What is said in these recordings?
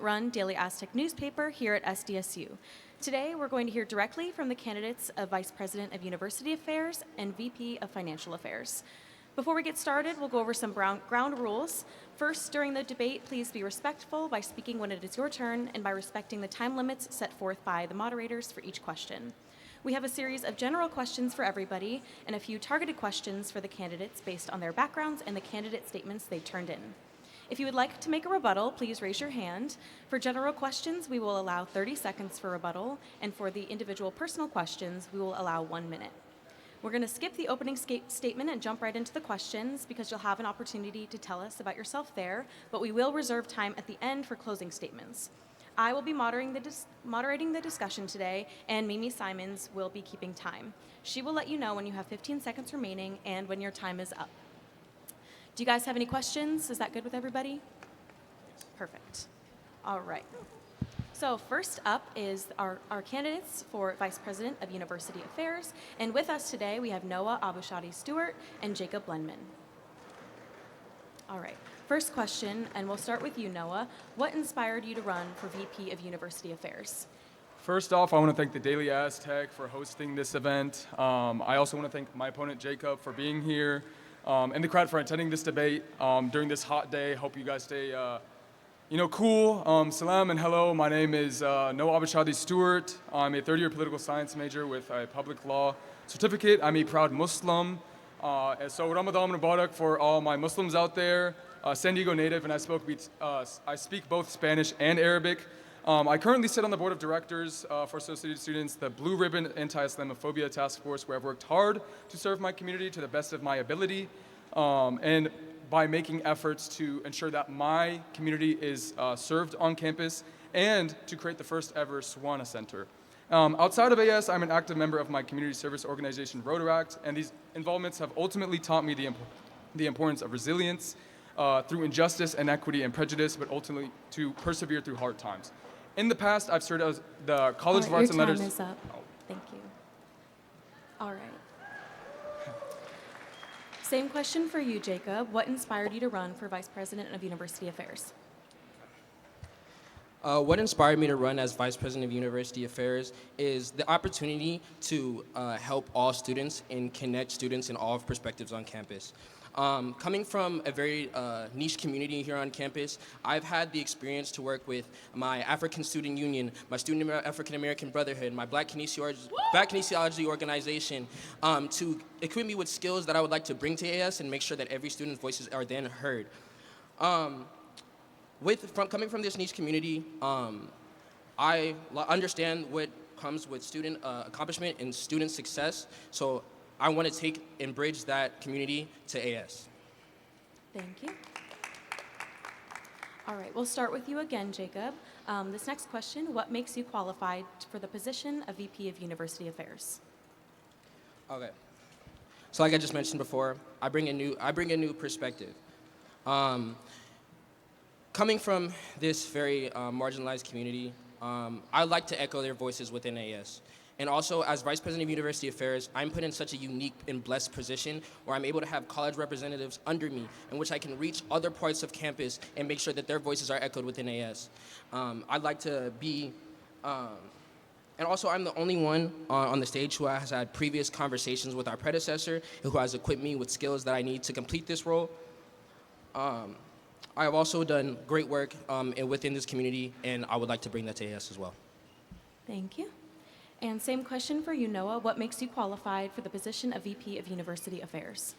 run Daily Aztec newspaper here at SDSU. Today, we're going to hear directly from the candidates of Vice President of University Affairs and VP of Financial Affairs. Before we get started, we'll go over some ground rules. First, during the debate, please be respectful by speaking when it is your turn and by respecting the time limits set forth by the moderators for each question. We have a series of general questions for everybody and a few targeted questions for the candidates based on their backgrounds and the candidate statements they turned in. If you would like to make a rebuttal, please raise your hand. For general questions, we will allow 30 seconds for rebuttal, and for the individual personal questions, we will allow 1 minute. We're going to skip the opening statement and jump right into the questions because you'll have an opportunity to tell us about yourself there, but we will reserve time at the end for closing statements. I will be moderating the discussion today, and Mimi Simons will be keeping time. She will let you know when you have 15 seconds remaining and when your time is up. Do you guys have any questions? Is that good with everybody? Perfect. All right. So first up is our candidates for Vice President of University Affairs. And with us today, we have Noah Abushadi-Stuart and Jhacob Blenman. All right. First question, and we'll start with you, Noah. What inspired you to run for VP of University Affairs? First off, I want to thank the Daily Aztec for hosting this event. I also want to thank my opponent, Jhacob, for being here, and the crowd for attending this debate during this hot day. Hope you guys stay cool. Salam and hello. My name is Noah Abushadi-Stuart. I'm a third-year political science major with a public law certificate. I'm a proud Muslim. So Ramadan Mubarak for all my Muslims out there. San Diego native, and I speak both Spanish and Arabic. I currently sit on the board of directors for Associated Students, the Blue Ribbon Anti-Islamophobia Task Force, where I've worked hard to serve my community to the best of my ability, and by making efforts to ensure that my community is served on campus and to create the first ever SWANA Center. Outside of AS, I'm an active member of my community service organization, Rotaract, and these involvements have ultimately taught me the importance of resilience through injustice, inequity, and prejudice, but ultimately to persevere through hard times. In the past, I've served as the College of Arts and Letters. Your time is up. Thank you. All right. Same question for you, Jhacob. What inspired you to run for Vice President of University Affairs? What inspired me to run as Vice President of University Affairs is the opportunity to help all students and connect students in all perspectives on campus. Coming from a very niche community here on campus, I've had the experience to work with my African Student Union, my Student African American Brotherhood, my Black Kinesiology organization, to equip me with skills that I would like to bring to AS and make sure that every student's voices are then heard. Coming from this niche community, I understand what comes with student accomplishment and student success, so I want to take and bridge that community to AS. Thank you. All right, we'll start with you again, Jhacob. This next question, what makes you qualified for the position of VP of University Affairs? Okay. So like I just mentioned before, I bring a new perspective. Coming from this very marginalized community, I like to echo their voices within AS. And also, as Vice President of University Affairs, I'm put in such a unique and blessed position where I'm able to have college representatives under me in which I can reach other parts of campus and make sure that their voices are echoed within AS. I'd like to be, and also I'm the only one on the stage who has had previous conversations with our predecessor, who has equipped me with skills that I need to complete this role. I have also done great work within this community, and I would like to bring that to AS as well. Thank you. And same question for you, Noah. What makes you qualified for the position of VP of University Affairs?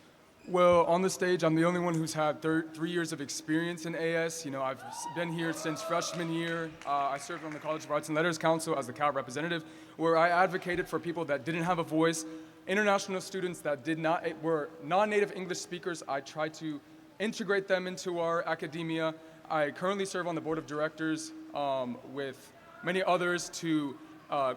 Well, on the stage, I'm the only one who's had 3 years of experience in AS. I've been here since freshman year. I served on the College of Arts and Letters Council as the CAL representative, where I advocated for people that didn't have a voice, international students that were non-native English speakers. I tried to integrate them into our academia. I currently serve on the board of directors with many others to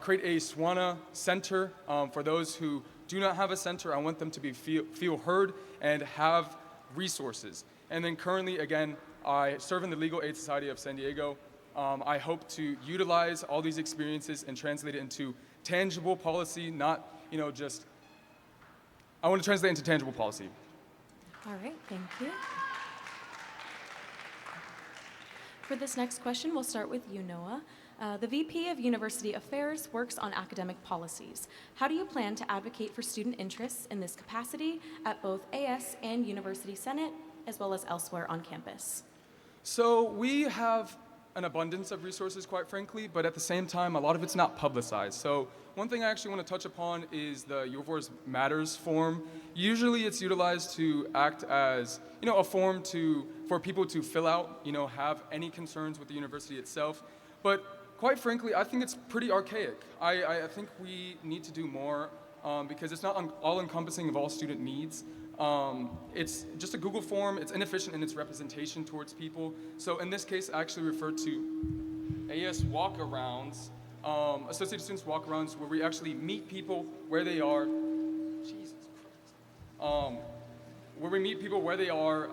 create a SWANA center for those who do not have a center. I want them to feel heard and have resources. And then currently, again, I serve in the Legal Aid Society of San Diego. I hope to utilize all these experiences and translate it into tangible policy, not, I want to translate into tangible policy. All right, thank you. For this next question, we'll start with you, Noah. The VP of University Affairs works on academic policies. How do you plan to advocate for student interests in this capacity at both AS and University Senate, as well as elsewhere on campus? So we have an abundance of resources, quite frankly, but at the same time, a lot of it's not publicized. So one thing I actually want to touch upon is the Your Voice Matters form. Usually it's utilized to act as, a form for people to fill out, have any concerns with the university itself. But quite frankly, I think it's pretty archaic. I think we need to do more because it's not all-encompassing of all student needs. It's just a Google form. It's inefficient in its representation towards people. So in this case, I actually refer to AS walkarounds, Associated Students walkarounds, where we actually meet people where they are. Jesus Christ. Where we meet people where they are.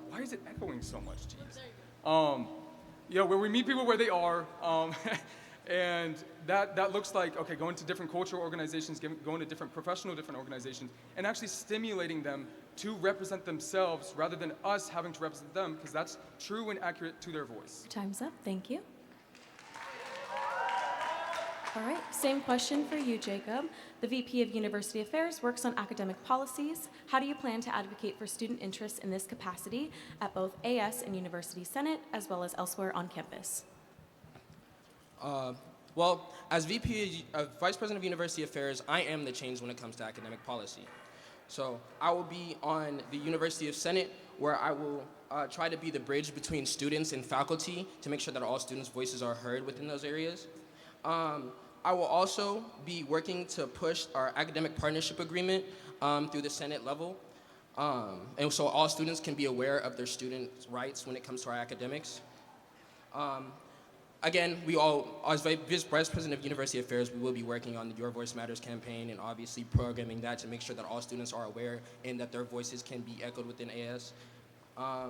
Why is it echoing so much? Jeez. Where we meet people where they are. And that looks like, okay, going to different cultural organizations, going to different organizations, and actually stimulating them to represent themselves rather than us having to represent them, because that's true and accurate to their voice. Time's up. Thank you. All right, same question for you, Jacob. The VP of University Affairs works on academic policies. How do you plan to advocate for student interests in this capacity at both AS and University Senate, as well as elsewhere on campus? Well, as VP, Vice President of University Affairs, I am the change when it comes to academic policy. So I will be on the University of Senate, where I will try to be the bridge between students and faculty to make sure that all students' voices are heard within those areas. I will also be working to push our academic partnership agreement through the Senate level. And so all students can be aware of their students' rights when it comes to our academics. Again, as Vice President of University Affairs, we will be working on the Your Voice Matters campaign and obviously programming that to make sure that all students are aware and that their voices can be echoed within AS. I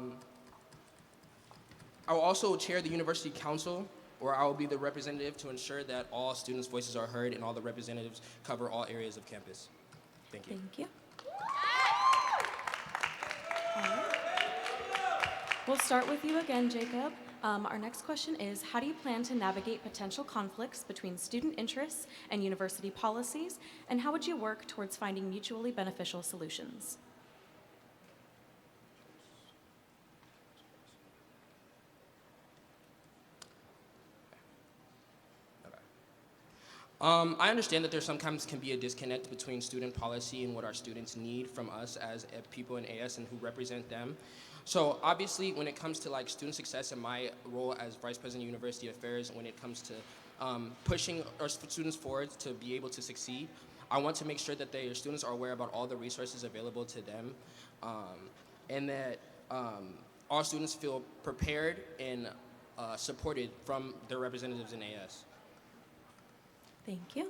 will also chair the University Council, where I will be the representative to ensure that all students' voices are heard and all the representatives cover all areas of campus. Thank you. Thank you. All right. We'll start with you again, Jacob. Our next question is, how do you plan to navigate potential conflicts between student interests and university policies, and how would you work towards finding mutually beneficial solutions? I understand that there sometimes can be a disconnect between student policy and what our students need from us as people in AS and who represent them. So obviously, when it comes to student success and my role as Vice President of University Affairs, when it comes to pushing our students forward to be able to succeed, I want to make sure that their students are aware about all the resources available to them, and that all students feel prepared and supported from their representatives in AS. Thank you.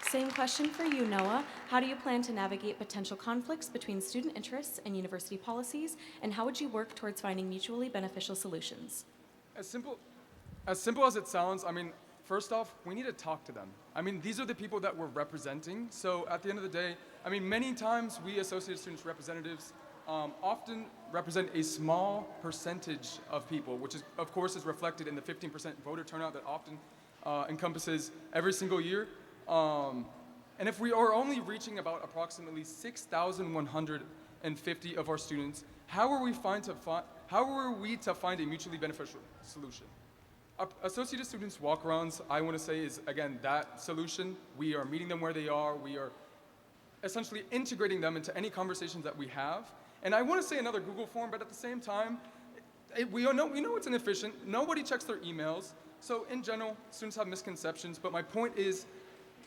Same question for you, Noah. How do you plan to navigate potential conflicts between student interests and university policies, and how would you work towards finding mutually beneficial solutions? As simple as it sounds, first off, we need to talk to them. These are the people that we're representing. So at the end of the day, many times we Associated Students representatives often represent a small percentage of people, which is, of course, is reflected in the 15% voter turnout that often encompasses every single year. And if we are only reaching about approximately 6,150 of our students, how are we to find a mutually beneficial solution? Associated Students walkarounds, I want to say, is again that solution. We are meeting them where they are. We are essentially integrating them into any conversations that we have. And I want to say another Google form, but at the same time, we know it's inefficient. Nobody checks their emails. So in general, students have misconceptions. But my point is,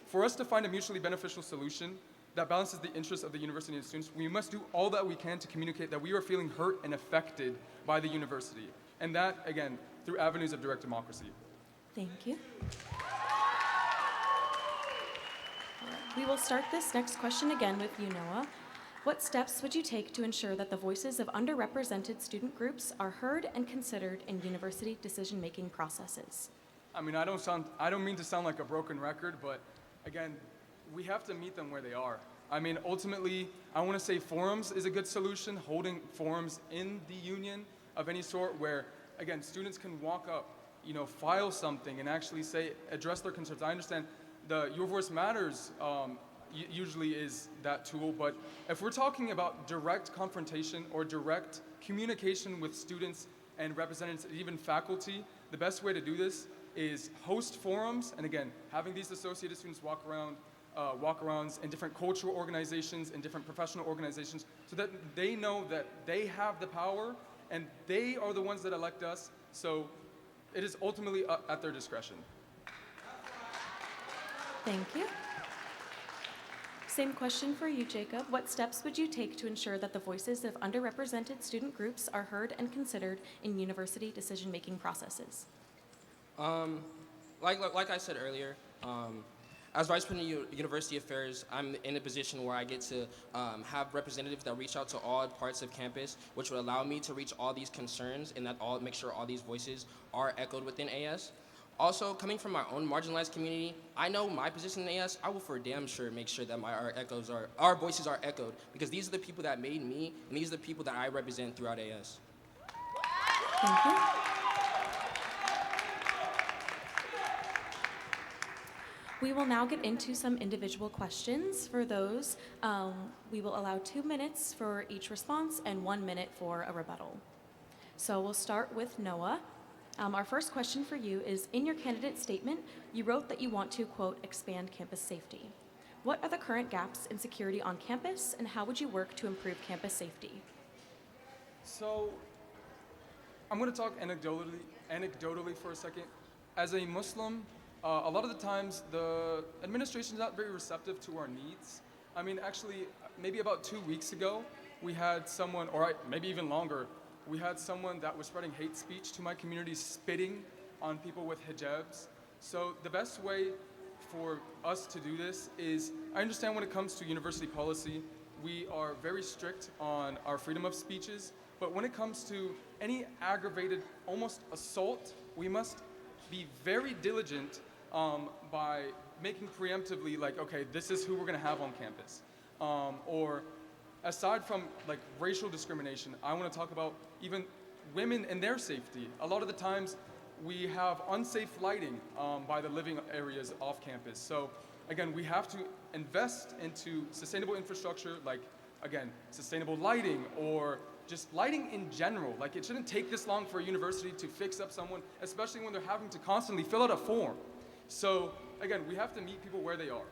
for us to find a mutually beneficial solution that balances the interests of the university and students, we must do all that we can to communicate that we are feeling hurt and affected by the university. And that, again, through avenues of direct democracy. Thank you. All right. We will start this next question again with you, Noah. What steps would you take to ensure that the voices of underrepresented student groups are heard and considered in university decision-making processes? I don't mean to sound like a broken record, but again, we have to meet them where they are. I mean, ultimately, I want to say forums is a good solution, holding forums in the union of any sort where, again, students can walk up, file something and actually address their concerns. I understand the Your Voice Matters usually is that tool, but if we're talking about direct confrontation or direct communication with students and representatives, even faculty, the best way to do this is host forums, and again, having these associated students walk-arounds in different cultural organizations and different professional organizations so that they know that they have the power and they are the ones that elect us, so it is ultimately at their discretion. Thank you. Same question for you, Jacob. What steps would you take to ensure that the voices of underrepresented student groups are heard and considered in university decision-making processes? Like I said earlier, as Vice President of University Affairs, I'm in a position where I get to have representatives that reach out to all parts of campus, which would allow me to reach all these concerns and make sure all these voices are echoed within AS. Also, coming from my own marginalized community, I know my position in AS, I will for damn sure make sure that our voices are echoed, because these are the people that made me, and these are the people that I represent throughout AS. Thank you. We will now get into some individual questions. For those, we will allow 2 minutes for each response and 1 minute for a rebuttal. So we'll start with Noah. Our first question for you is, in your candidate statement, you wrote that you want to, quote, expand campus safety. What are the current gaps in security on campus, and how would you work to improve campus safety? So I'm going to talk anecdotally for a second. As a Muslim, a lot of the times the administration is not very receptive to our needs. I mean, actually, maybe about 2 weeks ago, we had someone, maybe even longer, we had someone that was spreading hate speech to my community, spitting on people with hijabs. So the best way for us to do this is, I understand when it comes to university policy, we are very strict on our freedom of speeches, but when it comes to any aggravated, almost assault, we must be very diligent by making preemptively, like, okay, this is who we're gonna have on campus. Or aside from like racial discrimination, I wanna talk about even women and their safety. A lot of the times we have unsafe lighting by the living areas off campus. So again, we have to invest into sustainable infrastructure, like, again, sustainable lighting or just lighting in general. Like, it shouldn't take this long for a university to fix up someone, especially when they're having to constantly fill out a form. So again, we have to meet people where they are,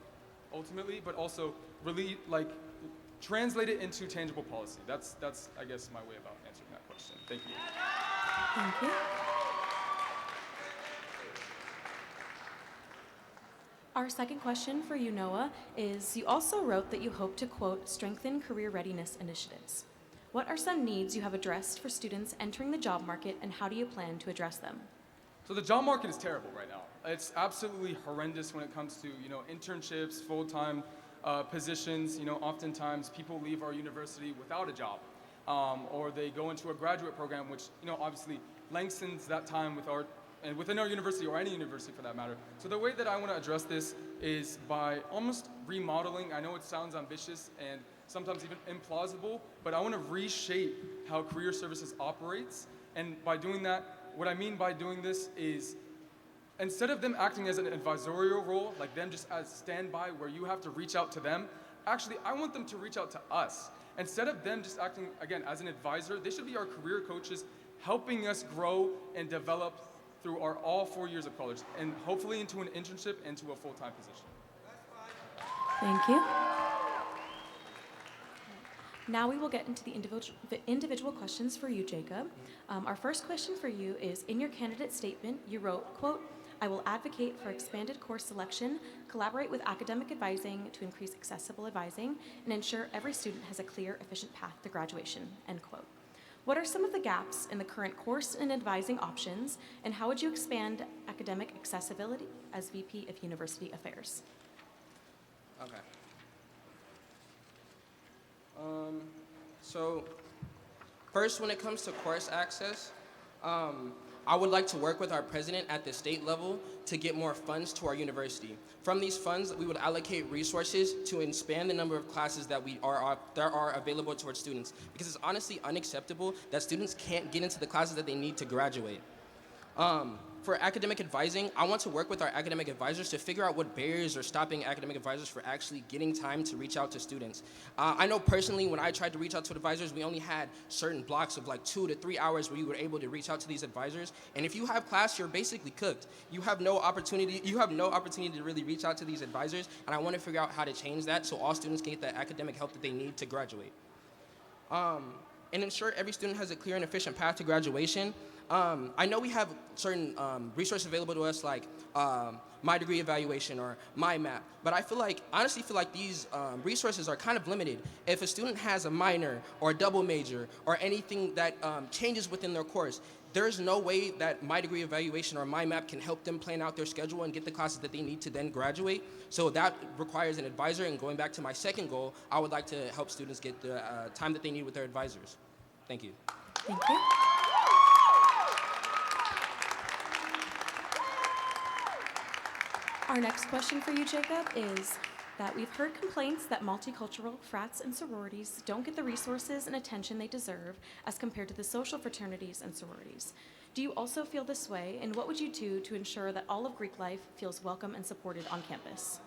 ultimately, but also really like translate it into tangible policy. That's I guess my way about answering that question. Thank you. Thank you. Our second question for you, Noah, is you also wrote that you hope to, quote, strengthen career readiness initiatives. What are some needs you have addressed for students entering the job market, and how do you plan to address them? So the job market is terrible right now. It's absolutely horrendous when it comes to, internships, full-time positions. Oftentimes people leave our university without a job, or they go into a graduate program, which, obviously lengthens that time within our university, or any university for that matter. So the way that I want to address this is by almost remodeling. I know it sounds ambitious and sometimes even implausible, but I want to reshape how career services operates. And by doing that, what I mean by doing this is, instead of them acting as an advisorial role, like them just as standby where you have to reach out to them, actually I want them to reach out to us. Instead of them just acting, again, as an advisor, they should be our career coaches, helping us grow and develop through our all 4 years of college, and hopefully into an internship and to a full-time position. Thank you. Now we will get into the individual questions for you, Jacob. Our first question for you is, in your candidate statement, you wrote, quote, I will advocate for expanded course selection, collaborate with academic advising to increase accessible advising, and ensure every student has a clear, efficient path to graduation, end quote. What are some of the gaps in the current course and advising options, and how would you expand academic accessibility as VP of University Affairs? Okay. So first, when it comes to course access, I would like to work with our president at the state level to get more funds to our university. From these funds, we would allocate resources to expand the number of classes that are available to our students, because it's honestly unacceptable that students can't get into the classes that they need to graduate. For academic advising, I want to work with our academic advisors to figure out what barriers are stopping academic advisors for actually getting time to reach out to students. I know personally when I tried to reach out to advisors, we only had certain blocks of like 2 to 3 hours where you were able to reach out to these advisors. And if you have class, you're basically cooked. You have no opportunity to really reach out to these advisors, and I want to figure out how to change that so all students can get the academic help that they need to graduate. And ensure every student has a clear and efficient path to graduation. I know we have certain resources available to us like My Degree Evaluation or My Map, but honestly feel like these resources are kind of limited. If a student has a minor or a double major or anything that changes within their course, there's no way that My Degree Evaluation or My Map can help them plan out their schedule and get the classes that they need to then graduate. So that requires an advisor, and going back to my second goal, I would like to help students get the time that they need with their advisors. Thank you. Thank you. Our next question for you, Jacob, is that we've heard complaints that multicultural frats and sororities don't get the resources and attention they deserve as compared to the social fraternities and sororities. Do you also feel this way, and what would you do to ensure that all of Greek life feels welcome and supported on campus?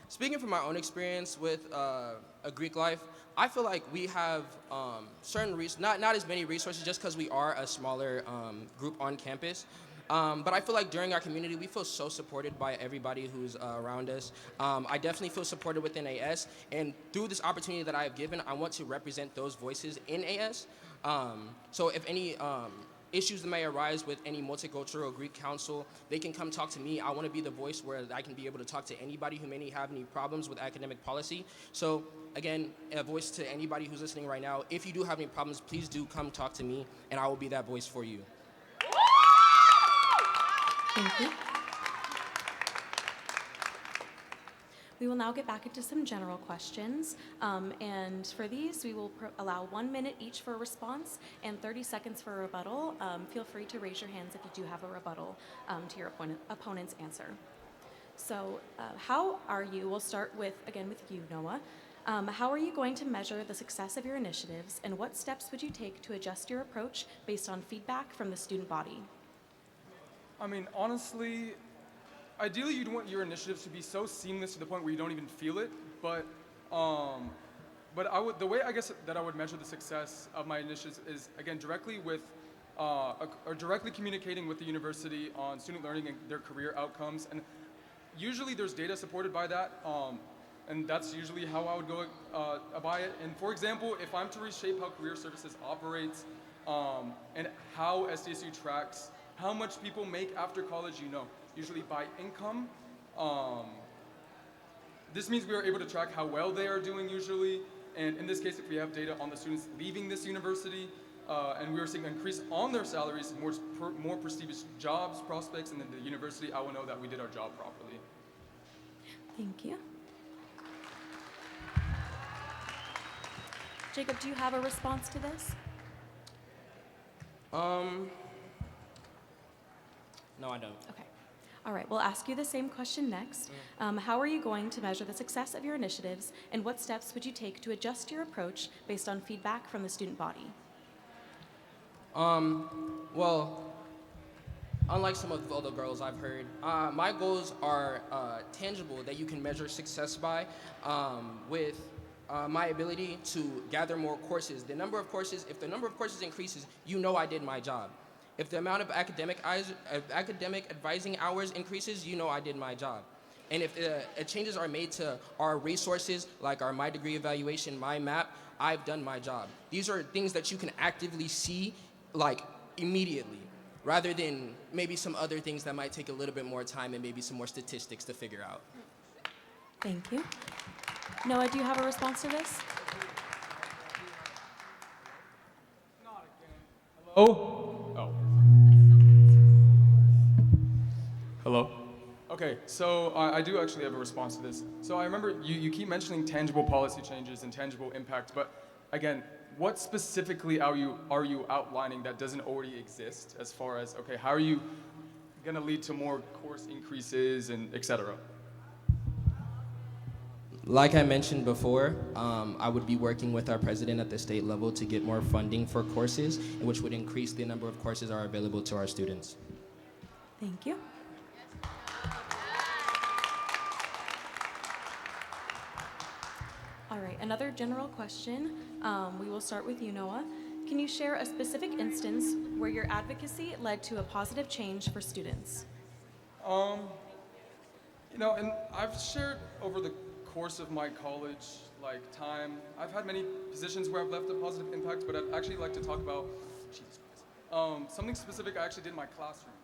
Speaking from my own experience with a Greek life, I feel like we have certain not as many resources just because we are a smaller group on campus. But I feel like during our community, we feel so supported by everybody who's around us. I definitely feel supported within AS, and through this opportunity that I have given, I want to represent those voices in AS. So if any issues that may arise with any multicultural Greek council, they can come talk to me. I want to be the voice where I can be able to talk to anybody who may have any problems with academic policy. So again, a voice to anybody who's listening right now. If you do have any problems, please do come talk to me, and I will be that voice for you. Thank you. We will now get back into some general questions, and for these, we will allow 1 minute each for a response and 30 seconds for a rebuttal. Feel free to raise your hands if you do have a rebuttal to your opponent's answer. So, how are you? We'll start with you, Noah. How are you going to measure the success of your initiatives, and what steps would you take to adjust your approach based on feedback from the student body? I mean, honestly, ideally you'd want your initiatives to be so seamless to the point where you don't even feel it, but the way I guess that I would measure the success of my initiatives is, again, directly communicating with the university on student learning and their career outcomes, and usually there's data supported by that, and that's usually how I would go by it. And for example, if I'm to reshape how career services operates and how SDSU tracks how much people make after college, usually by income. This means we are able to track how well they are doing usually, and in this case, if we have data on the students leaving this university, and we are seeing an increase on their salaries, more prestigious jobs prospects, and then the university, I will know that we did our job properly. Thank you. Jacob, do you have a response to this? No, I don't. Okay. All right, we'll ask you the same question next. How are you going to measure the success of your initiatives, and what steps would you take to adjust your approach based on feedback from the student body? Well, unlike some of the other girls I've heard, my goals are tangible that you can measure success by with my ability to gather more courses. If the number of courses increases, I did my job. If the amount of academic advising hours increases, I did my job. And if changes are made to our resources, like our My Degree Evaluation, My Map, I've done my job. These are things that you can actively see, like, immediately, rather than maybe some other things that might take a little bit more time and maybe some more statistics to figure out. Thank you. Noah, do you have a response to this? Oh. Hello? Okay, so I do actually have a response to this. So I remember you keep mentioning tangible policy changes and tangible impact, but again, what specifically are you outlining that doesn't already exist as far as, okay, how are you going to lead to more course increases and et cetera? Like I mentioned before, I would be working with our president at the state level to get more funding for courses, which would increase the number of courses that are available to our students. Thank you. All right, another general question. We will start with you, Noah. Can you share a specific instance where your advocacy led to a positive change for students? And I've shared over the course of my college time, I've had many positions where I've left a positive impact, but I'd actually like to talk about Jesus Christ. Something specific I actually did in my classroom.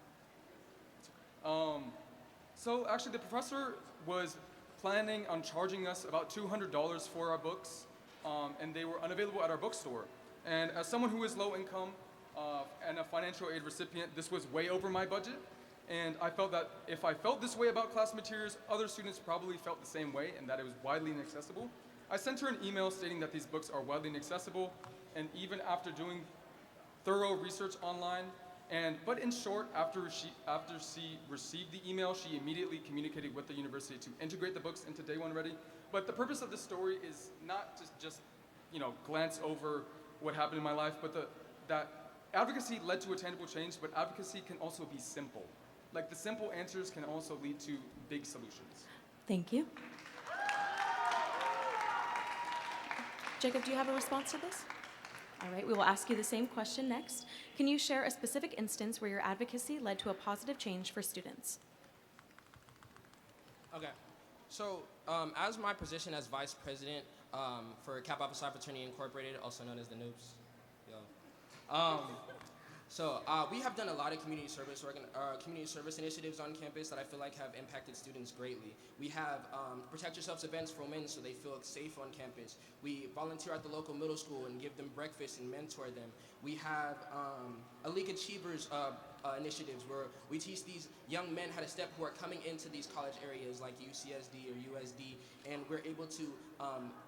So actually the professor was planning on charging us about $200 for our books, and they were unavailable at our bookstore. And as someone who is low income and a financial aid recipient, this was way over my budget. And I felt that if I felt this way about class materials, other students probably felt the same way, and that it was widely inaccessible. I sent her an email stating that these books are widely inaccessible, and even after doing thorough research online, but in short, after she received the email, she immediately communicated with the university to integrate the books into Day One Ready. But the purpose of this story is not to just glance over what happened in my life, but that advocacy led to a tangible change, but advocacy can also be simple. Like the simple answers can also lead to big solutions. Thank you. Jacob, do you have a response to this? All right, we will ask you the same question next. Can you share a specific instance where your advocacy led to a positive change for students? Okay, so as my position as vice president for Kappa Alpha Psi Fraternity Incorporated, also known as the Noobs, So we have done a lot of community service initiatives on campus that I feel like have impacted students greatly. We have Protect Yourselves events for women so they feel safe on campus. We volunteer at the local middle school and give them breakfast and mentor them. We have a League Achievers initiatives where we teach these young men how to step who are coming into these college areas like UCSD or USD, and we're able to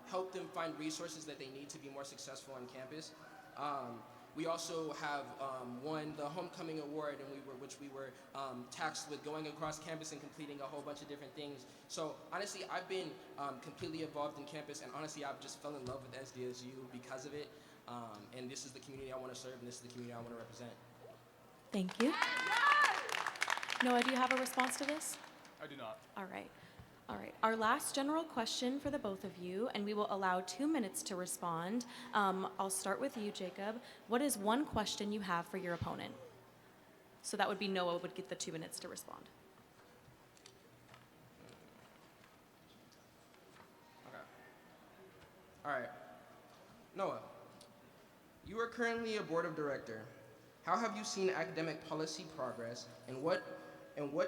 help them find resources that they need to be more successful on campus. We also have won the Homecoming Award, and which we were tasked with going across campus and completing a whole bunch of different things. So honestly, I've been completely involved in campus, and honestly, I've just fell in love with SDSU because of it. And this is the community I want to serve, and this is the community I want to represent. Thank you. Noah, do you have a response to this? I do not. All right. All right. Our last general question for the both of you, and we will allow 2 minutes to respond. I'll start with you, Jacob. What is one question you have for your opponent? So that would be Noah would get the 2 minutes to respond. Okay. All right. Noah, you are currently a board of director. How have you seen academic policy progress, and what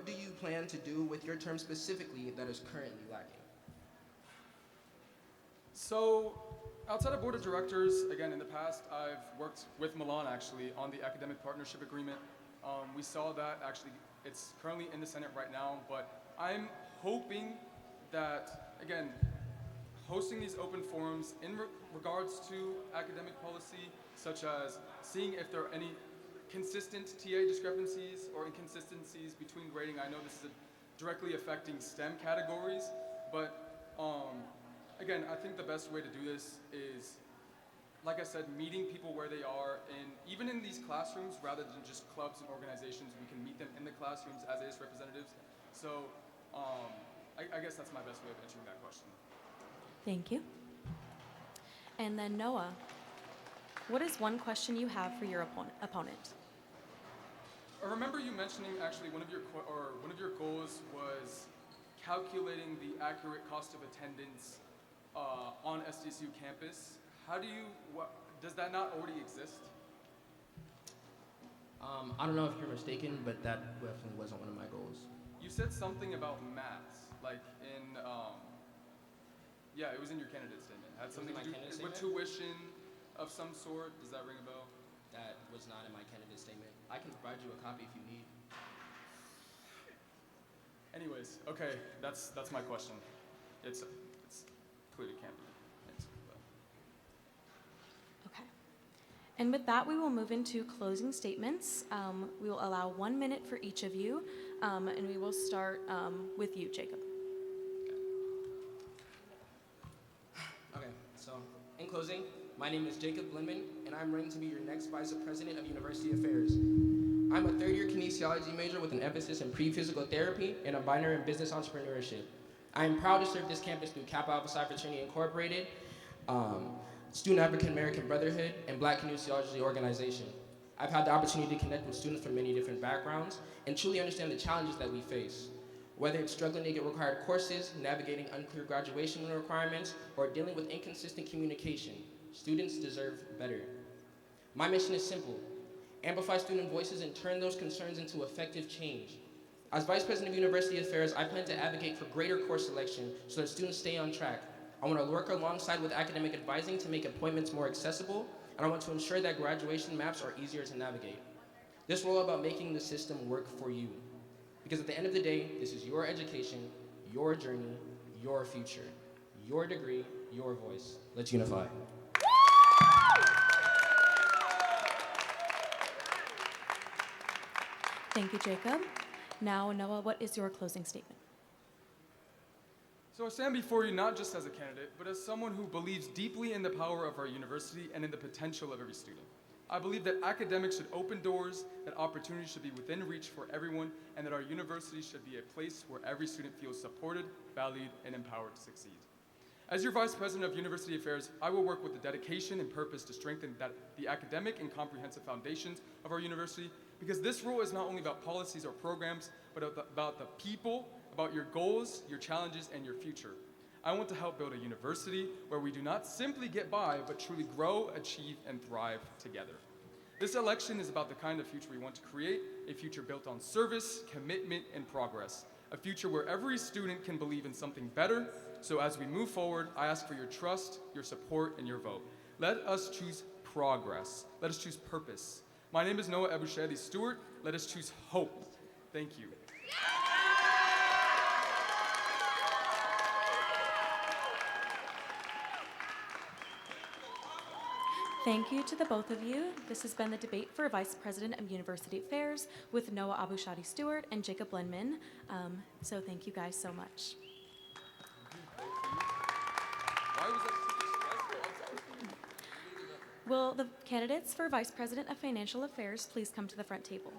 do you plan to do with your term specifically that is currently lacking? So, outside of board of directors, again, in the past, I've worked with Milan actually on the academic partnership agreement. We saw that actually, it's currently in the Senate right now, but I'm hoping that, again, hosting these open forums in regards to academic policy, such as seeing if there are any consistent TA discrepancies or inconsistencies between grading. I know this is directly affecting STEM categories, but again, I think the best way to do this is, like I said, meeting people where they are, and even in these classrooms, rather than just clubs and organizations, we can meet them in the classrooms as AS representatives. So I guess that's my best way of answering that question. Thank you. And then Noah, what is one question you have for your opponent? I remember you mentioning actually one of your goals was calculating the accurate cost of attendance on SDSU campus. Does that not already exist? I don't know if you're mistaken, but that definitely wasn't one of my goals. You said something about math, like in, it was in your candidate statement. It had something to do with tuition of some sort. Does that ring a bell? That was not in my candidate statement. I can provide you a copy if you need. Anyways, okay, that's my question. It's clearly can't be answered, but. Okay. And with that, we will move into closing statements. We will allow 1 minute for each of you, and we will start with you, Jacob. Okay, so in closing, my name is Jacob Blenman, and I'm running to be your next Vice President of University Affairs. I'm a third-year kinesiology major with an emphasis in pre-physical therapy and a minor in business entrepreneurship. I am proud to serve this campus through Kappa Alpha Psi Fraternity Incorporated, Student African American Brotherhood, and Black Kinesiology Organization. I've had the opportunity to connect with students from many different backgrounds and truly understand the challenges that we face. Whether it's struggling to get required courses, navigating unclear graduation requirements, or dealing with inconsistent communication, students deserve better. My mission is simple: amplify student voices and turn those concerns into effective change. As Vice President of University Affairs, I plan to advocate for greater course selection so that students stay on track. I want to work alongside with academic advising to make appointments more accessible, and I want to ensure that graduation maps are easier to navigate. This will all about making the system work for you. Because at the end of the day, this is your education, your journey, your future, your degree, your voice. Let's unify. Thank you, Jacob. Now, Noah, what is your closing statement? So I stand before you not just as a candidate, but as someone who believes deeply in the power of our university and in the potential of every student. I believe that academics should open doors, that opportunities should be within reach for everyone, and that our university should be a place where every student feels supported, valued, and empowered to succeed. As your Vice President of University Affairs, I will work with the dedication and purpose to strengthen the academic and comprehensive foundations of our university, because this role is not only about policies or programs, but about the people, about your goals, your challenges, and your future. I want to help build a university where we do not simply get by, but truly grow, achieve, and thrive together. This election is about the kind of future we want to create, a future built on service, commitment, and progress, a future where every student can believe in something better. So as we move forward, I ask for your trust, your support, and your vote. Let us choose progress. Let us choose purpose. My name is Noah Abushadi-Stuart. Let us choose hope. Thank you. Thank you to the both of you. This has been the debate for Vice President of University Affairs with Noah Abushadi-Stuart and Jacob Blenman. So thank you guys so much. Will the candidates for Vice President of Financial Affairs please come to the front table?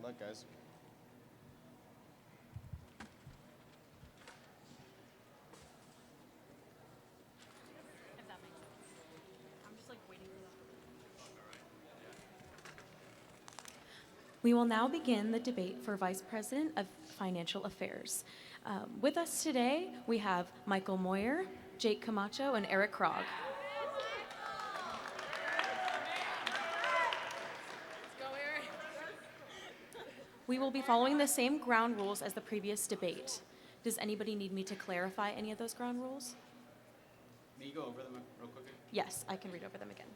Good luck, guys. If that makes sense. I'm just like waiting for that. We will now begin the debate for Vice President of Financial Affairs. With us today, we have Michael Moyer, Jake Camacho, and Eric Krog. We will be following the same ground rules as the previous debate. Does anybody need me to clarify any of those ground rules? May you go over them real quickly? Yes, I can read over them again.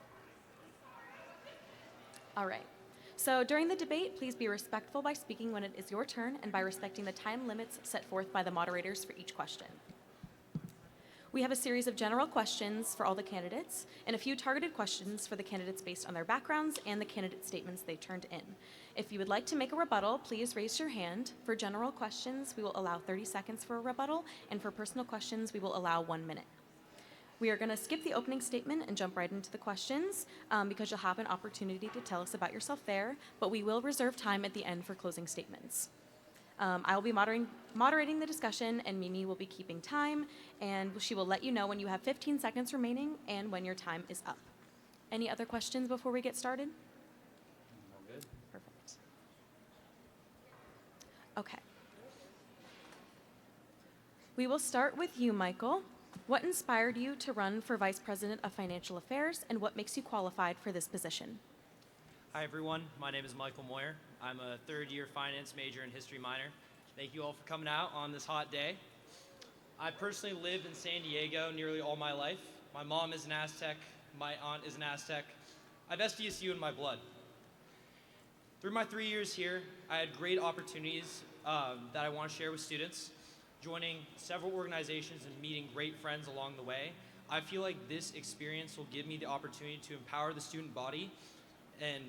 All right. So during the debate, please be respectful by speaking when it is your turn and by respecting the time limits set forth by the moderators for each question. We have a series of general questions for all the candidates and a few targeted questions for the candidates based on their backgrounds and the candidate statements they turned in. If you would like to make a rebuttal, please raise your hand. For general questions, we will allow 30 seconds for a rebuttal, and for personal questions, we will allow 1 minute. We are going to skip the opening statement and jump right into the questions because you'll have an opportunity to tell us about yourself there, but we will reserve time at the end for closing statements. I will be moderating the discussion, and Mimi will be keeping time, and she will let you know when you have 15 seconds remaining and when your time is up. Any other questions before we get started? All good. Perfect. Okay. We will start with you, Michael. What inspired you to run for Vice President of Financial Affairs, and what makes you qualified for this position? Hi, everyone. My name is Michael Moyer. I'm a third-year finance major and history minor. Thank you all for coming out on this hot day. I personally lived in San Diego nearly all my life. My mom is an Aztec. My aunt is an Aztec. I have SDSU in my blood. Through my 3 years here, I had great opportunities that I want to share with students, joining several organizations and meeting great friends along the way. I feel like this experience will give me the opportunity to empower the student body and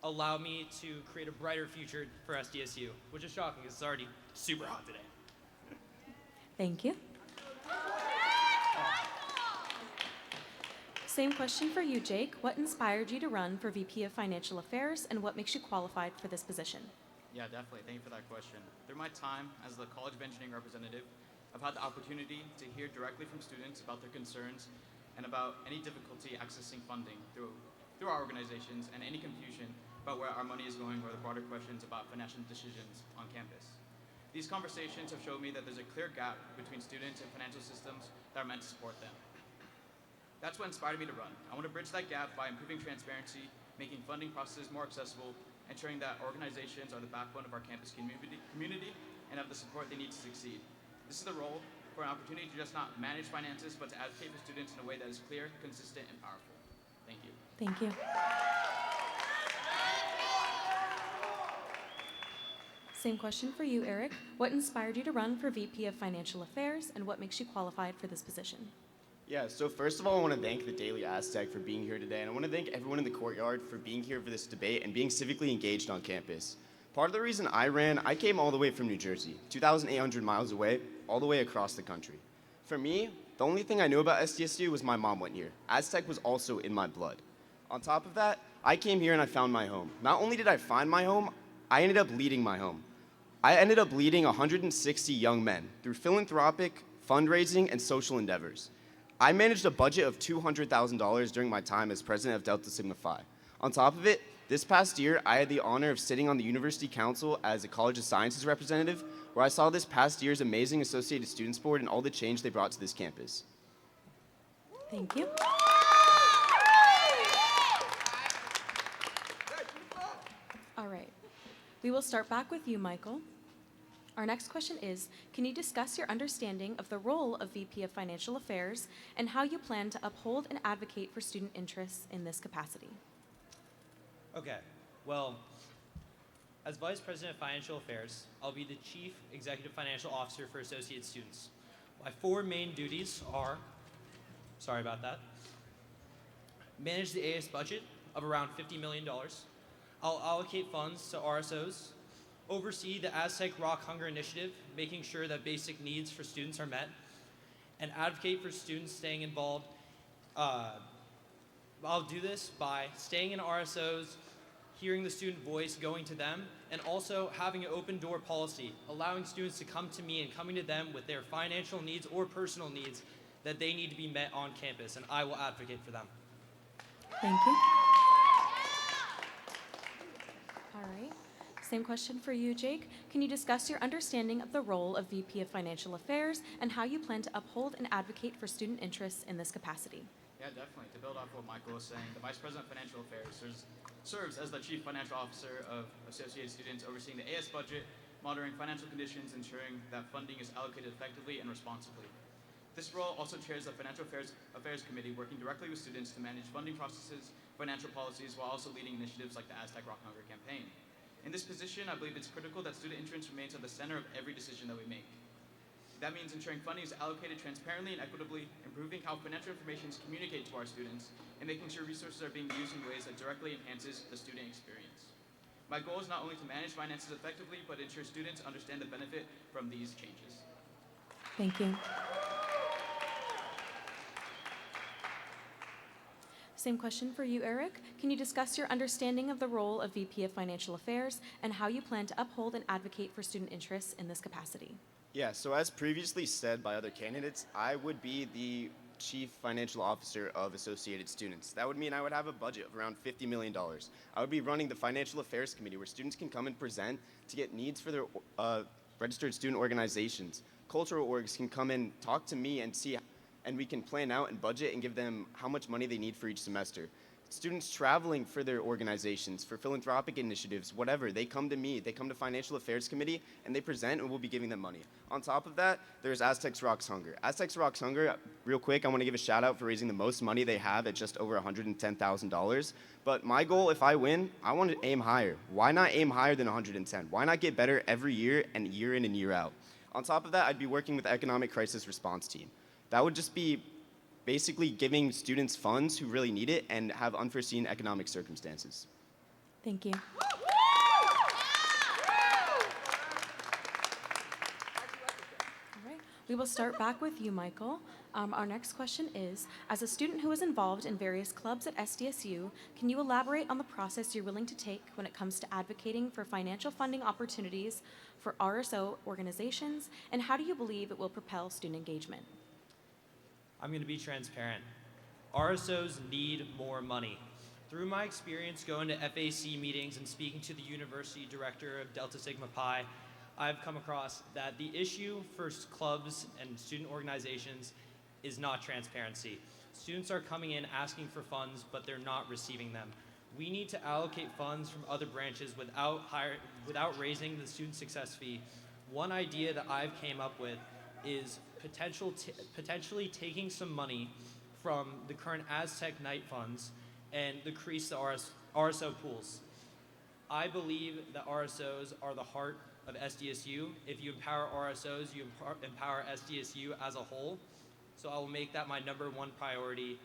allow me to create a brighter future for SDSU, which is shocking because it's already super hot today. Thank you. Same question for you, Jake. What inspired you to run for VP of Financial Affairs, and what makes you qualified for this position? Yeah, definitely. Thank you for that question. Through my time as the College of Engineering representative, I've had the opportunity to hear directly from students about their concerns and about any difficulty accessing funding through our organizations and any confusion about where our money is going or the broader questions about financial decisions on campus. These conversations have showed me that there's a clear gap between students and financial systems that are meant to support them. That's what inspired me to run. I want to bridge that gap by improving transparency, making funding processes more accessible, ensuring that organizations are the backbone of our campus community and have the support they need to succeed. This is the role for an opportunity to just not manage finances, but to advocate for students in a way that is clear, consistent, and powerful. Thank you. Thank you. Same question for you, Eric. What inspired you to run for VP of Financial Affairs, and what makes you qualified for this position? Yeah, so first of all, I want to thank the Daily Aztec for being here today, and I want to thank everyone in the courtyard for being here for this debate and being civically engaged on campus. Part of the reason I ran, I came all the way from New Jersey, 2,800 miles away, all the way across the country. For me, the only thing I knew about SDSU was my mom went here. Aztec was also in my blood. On top of that, I came here and I found my home. Not only did I find my home, I ended up leading my home. I ended up leading 160 young men through philanthropic, fundraising, and social endeavors. I managed a budget of $200,000 during my time as president of Delta Sigma Phi. On top of it, this past year, I had the honor of sitting on the University Council as a College of Sciences representative, where I saw this past year's amazing Associated Students Board and all the change they brought to this campus. Thank you. All right. We will start back with you, Michael. Our next question is, can you discuss your understanding of the role of VP of Financial Affairs and how you plan to uphold and advocate for student interests in this capacity? Okay, well, as Vice President of Financial Affairs, I'll be the Chief Executive Financial Officer for Associate Students. My four main duties are, sorry about that, manage the AS budget of around $50 million. I'll allocate funds to RSOs, oversee the Aztec Rock Hunger Initiative, making sure that basic needs for students are met, and advocate for students staying involved. I'll do this by staying in RSOs, hearing the student voice, going to them, and also having an open door policy, allowing students to come to me and coming to them with their financial needs or personal needs that they need to be met on campus, and I will advocate for them. Thank you. All right. Same question for you, Jake. Can you discuss your understanding of the role of VP of Financial Affairs and how you plan to uphold and advocate for student interests in this capacity? Yeah, definitely. To build off what Michael was saying, the Vice President of Financial Affairs serves as the Chief Financial Officer of Associated Students, overseeing the AS budget, monitoring financial conditions, ensuring that funding is allocated effectively and responsibly. This role also chairs the Financial Affairs Committee, working directly with students to manage funding processes, financial policies, while also leading initiatives like the Aztec Rock Hunger campaign. In this position, I believe it's critical that student interest remains at the center of every decision that we make. That means ensuring funding is allocated transparently and equitably, improving how financial information is communicated to our students, and making sure resources are being used in ways that directly enhances the student experience. My goal is not only to manage finances effectively, but ensure students understand the benefit from these changes. Thank you. Same question for you, Eric. Can you discuss your understanding of the role of VP of Financial Affairs and how you plan to uphold and advocate for student interests in this capacity? Yeah, so as previously said by other candidates, I would be the Chief Financial Officer of Associated Students. That would mean I would have a budget of around $50 million. I would be running the Financial Affairs Committee, where students can come and present to get needs for their registered student organizations. Cultural orgs can come and talk to me and see, and we can plan out and budget and give them how much money they need for each semester. Students traveling for their organizations, for philanthropic initiatives, whatever, they come to me, they come to Financial Affairs Committee, and they present, and we'll be giving them money. On top of that, there's Aztecs Rocks Hunger. Aztecs Rocks Hunger, real quick, I want to give a shout out for raising the most money they have at just over $110,000. But my goal, if I win, I want to aim higher. Why not aim higher than 110? Why not get better every year and year in and year out? On top of that, I'd be working with the Economic Crisis Response Team. That would just be basically giving students funds who really need it and have unforeseen economic circumstances. Thank you. All right. We will start back with you, Michael. Our next question is, as a student who is involved in various clubs at SDSU, can you elaborate on the process you're willing to take when it comes to advocating for financial funding opportunities for RSO organizations, and how do you believe it will propel student engagement? I'm going to be transparent. RSOs need more money. Through my experience going to FAC meetings and speaking to the university director of Delta Sigma Pi, I've come across that the issue for clubs and student organizations is not transparency. Students are coming in asking for funds, but they're not receiving them. We need to allocate funds from other branches without raising the student success fee. One idea that I've came up with is potentially taking some money from the current Aztec Night funds and decrease the RSO pools. I believe that RSOs are the heart of SDSU. If you empower RSOs, you empower SDSU as a whole. So I will make that my #1 priority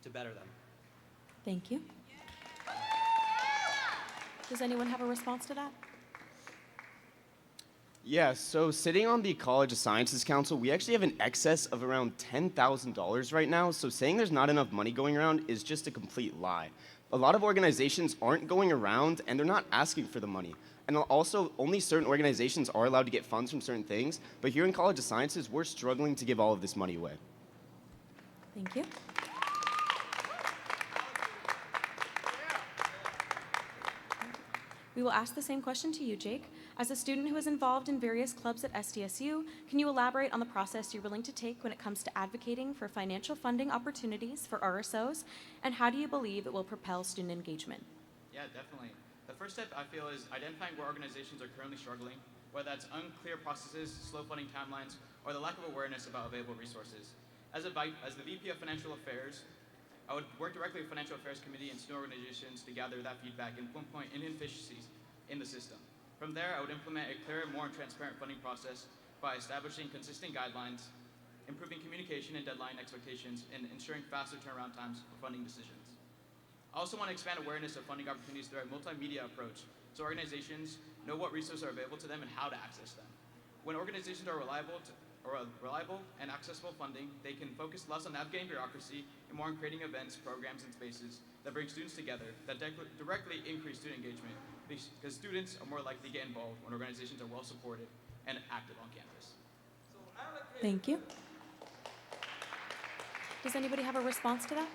to better them. Thank you. Does anyone have a response to that? Yeah, so sitting on the College of Sciences Council, we actually have an excess of around $10,000 right now, so saying there's not enough money going around is just a complete lie. A lot of organizations aren't going around, and they're not asking for the money. And also, only certain organizations are allowed to get funds from certain things, but here in College of Sciences, we're struggling to give all of this money away. Thank you. We will ask the same question to you, Jake. As a student who is involved in various clubs at SDSU, can you elaborate on the process you're willing to take when it comes to advocating for financial funding opportunities for RSOs, and how do you believe it will propel student engagement? Yeah, definitely. The first step, I feel, is identifying where organizations are currently struggling, whether that's unclear processes, slow funding timelines, or the lack of awareness about available resources. As the VP of Financial Affairs, I would work directly with Financial Affairs Committee and student organizations to gather that feedback and pinpoint inefficiencies in the system. From there, I would implement a clearer, more transparent funding process by establishing consistent guidelines, improving communication and deadline expectations, and ensuring faster turnaround times for funding decisions. I also want to expand awareness of funding opportunities through a multimedia approach, so organizations know what resources are available to them and how to access them. When organizations are reliable and accessible funding, they can focus less on navigating bureaucracy and more on creating events, programs, and spaces that bring students together that directly increase student engagement, because students are more likely to get involved when organizations are well supported and active on campus. Thank you. Does anybody have a response to that?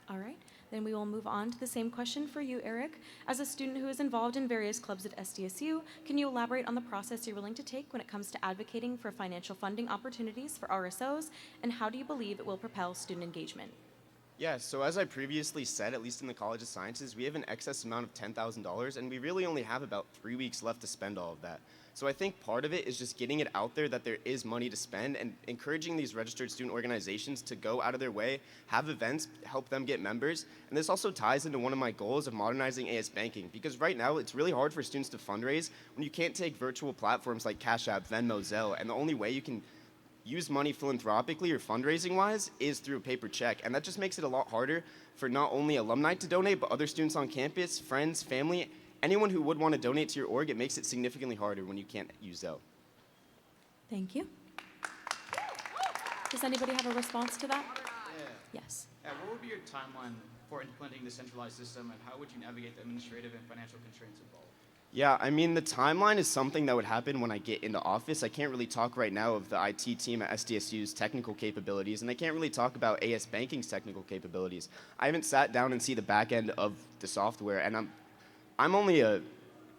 All right. Then we will move on to the same question for you, Eric. As a student who is involved in various clubs at SDSU, can you elaborate on the process you're willing to take when it comes to advocating for financial funding opportunities for RSOs, and how do you believe it will propel student engagement? Yeah, so as I previously said, at least in the College of Sciences, we have an excess amount of $10,000, and we really only have about 3 weeks left to spend all of that. So I think part of it is just getting it out there that there is money to spend and encouraging these registered student organizations to go out of their way, have events, help them get members. And this also ties into one of my goals of modernizing AS banking, because right now it's really hard for students to fundraise when you can't take virtual platforms like Cash App, Venmo, Zelle, and the only way you can use money philanthropically or fundraising-wise is through a paper check. And that just makes it a lot harder for not only alumni to donate, but other students on campus, friends, family, anyone who would want to donate to your org. It makes it significantly harder when you can't use Zelle. Thank you. Does anybody have a response to that? Yes. What would be your timeline for implementing the centralized system, and how would you navigate the administrative and financial constraints involved? Yeah, I mean, the timeline is something that would happen when I get into office. I can't really talk right now of the IT team at SDSU's technical capabilities, and I can't really talk about AS Banking's technical capabilities. I haven't sat down and see the back end of the software, and I'm only a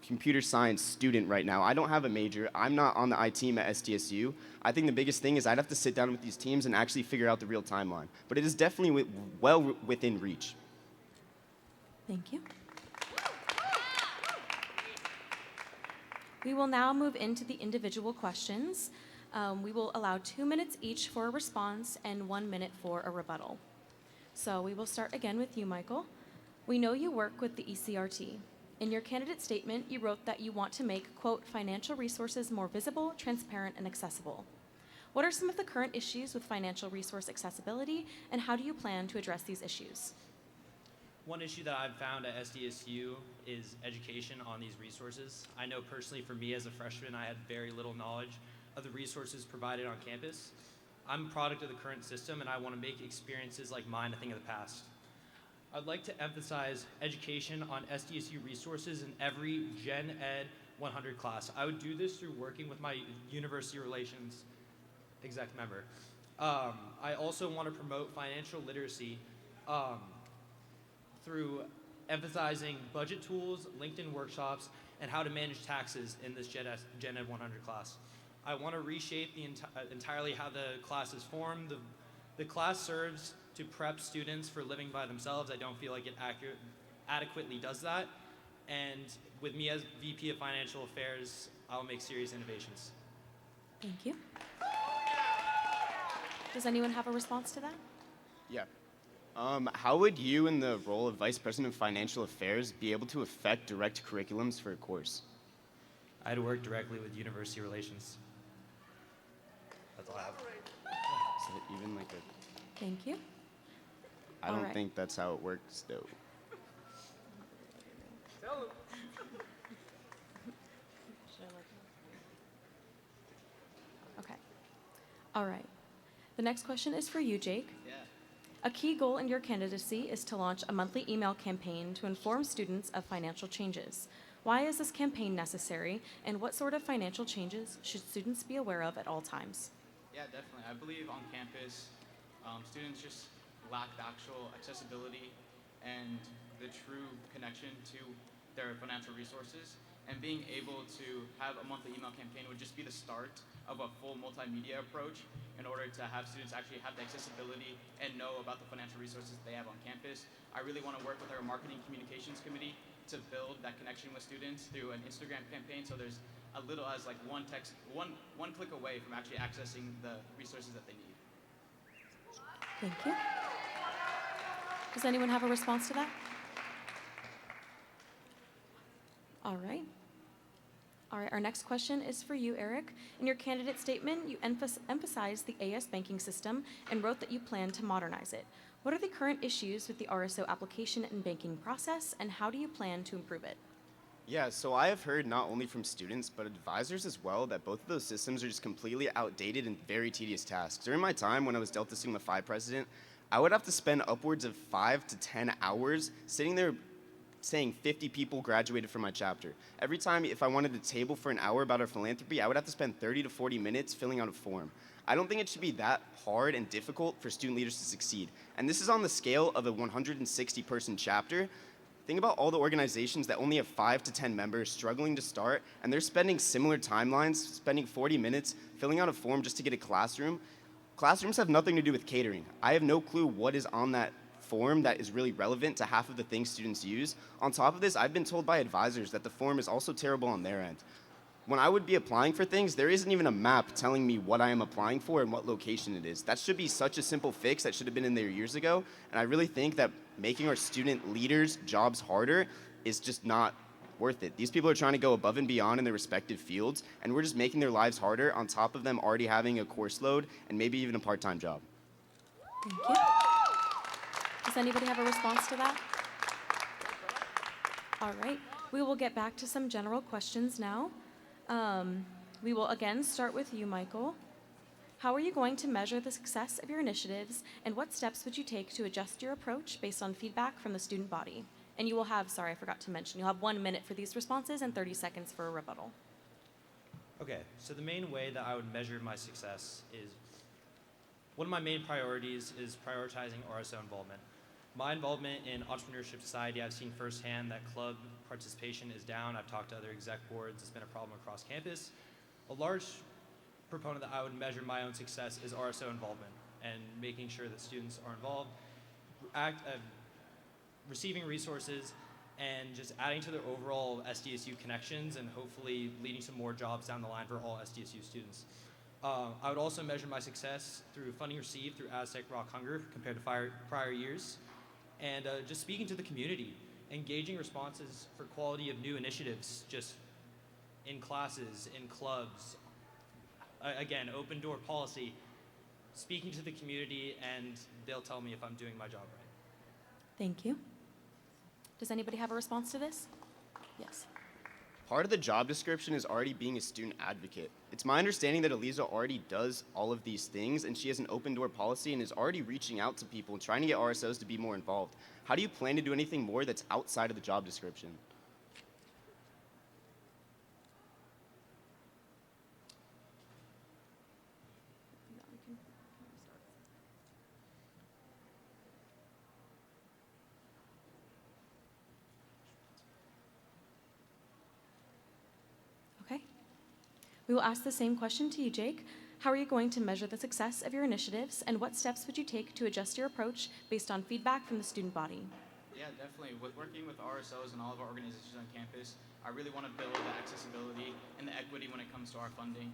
computer science student right now. I don't have a major. I'm not on the IT team at SDSU. I think the biggest thing is I'd have to sit down with these teams and actually figure out the real timeline. But it is definitely well within reach. Thank you. We will now move into the individual questions. We will allow 2 minutes each for a response and 1 minute for a rebuttal. So we will start again with you, Michael. We know you work with the ECRT. In your candidate statement, you wrote that you want to make, quote, financial resources more visible, transparent, and accessible. What are some of the current issues with financial resource accessibility, and how do you plan to address these issues? One issue that I've found at SDSU is education on these resources. I know personally for me as a freshman, I had very little knowledge of the resources provided on campus. I'm a product of the current system, and I want to make experiences like mine a thing of the past. I'd like to emphasize education on SDSU resources in every Gen Ed 100 class. I would do this through working with my university relations exec member. I also want to promote financial literacy through emphasizing budget tools, LinkedIn workshops, and how to manage taxes in this Gen Ed 100 class. I want to reshape entirely how the class is formed. The class serves to prep students for living by themselves. I don't feel like it adequately does that. And with me as VP of Financial Affairs, I'll make serious innovations. Thank you. Does anyone have a response to that? Yeah. How would you, in the role of Vice President of Financial Affairs, be able to affect direct curriculums for a course? I'd work directly with university relations. That's all I have. Is it even like a... Thank you. I don't All right. think that's how it works, though. Okay. All right. The next question is for you, Jake. Yeah. A key goal in your candidacy is to launch a monthly email campaign to inform students of financial changes. Why is this campaign necessary, and what sort of financial changes should students be aware of at all times? Yeah, definitely. I believe on campus, students just lack the actual accessibility and the true connection to their financial resources. And being able to have a monthly email campaign would just be the start of a full multimedia approach in order to have students actually have the accessibility and know about the financial resources they have on campus. I really want to work with our marketing communications committee to build that connection with students through an Instagram campaign, so there's a little as like one click away from actually accessing the resources that they need. Thank you. Does anyone have a response to that? All right. All right, our next question is for you, Eric. In your candidate statement, you emphasized the AS banking system and wrote that you plan to modernize it. What are the current issues with the RSO application and banking process, and how do you plan to improve it? Yeah, so I have heard not only from students, but advisors as well, that both of those systems are just completely outdated and very tedious tasks. During my time when I was Delta Sigma Phi president, I would have to spend upwards of 5 to 10 hours sitting there saying 50 people graduated from my chapter. Every time if I wanted to table for an hour about our philanthropy, I would have to spend 30 to 40 minutes filling out a form. I don't think it should be that hard and difficult for student leaders to succeed. And this is on the scale of a 160-person chapter. Think about all the organizations that only have 5 to 10 members struggling to start, and they're spending similar timelines, spending 40 minutes filling out a form just to get a classroom. Classrooms have nothing to do with catering. I have no clue what is on that form that is really relevant to half of the things students use. On top of this, I've been told by advisors that the form is also terrible on their end. When I would be applying for things, there isn't even a map telling me what I am applying for and what location it is. That should be such a simple fix that should have been in there years ago, and I really think that making our student leaders' jobs harder is just not worth it. These people are trying to go above and beyond in their respective fields, and we're just making their lives harder on top of them already having a course load and maybe even a part-time job. Thank you. Does anybody have a response to that? All right, we will get back to some general questions now. We will again start with you, Michael. How are you going to measure the success of your initiatives, and what steps would you take to adjust your approach based on feedback from the student body? And you will have, sorry, I forgot to mention, you'll have 1 minute for these responses and 30 seconds for a rebuttal. Okay, so the main way that I would measure my success is, one of my main priorities is prioritizing RSO involvement. My involvement in entrepreneurship society, I've seen firsthand that club participation is down. I've talked to other exec boards. It's been a problem across campus. A large proponent that I would measure my own success is RSO involvement and making sure that students are involved, receiving resources, and just adding to their overall SDSU connections and hopefully leading to more jobs down the line for all SDSU students. I would also measure my success through funding received through Aztec Rock Hunger compared to prior years, and just speaking to the community, engaging responses for quality of new initiatives, just in classes, in clubs, again, open door policy, speaking to the community, and they'll tell me if I'm doing my job right. Thank you. Does anybody have a response to this? Yes. Part of the job description is already being a student advocate. It's my understanding that Eliza already does all of these things, and she has an open door policy and is already reaching out to people and trying to get RSOs to be more involved. How do you plan to do anything more that's outside of the job description? Okay. We will ask the same question to you, Jake. How are you going to measure the success of your initiatives, and what steps would you take to adjust your approach based on feedback from the student body? Yeah, definitely. With working with RSOs and all of our organizations on campus, I really want to build the accessibility and the equity when it comes to our funding.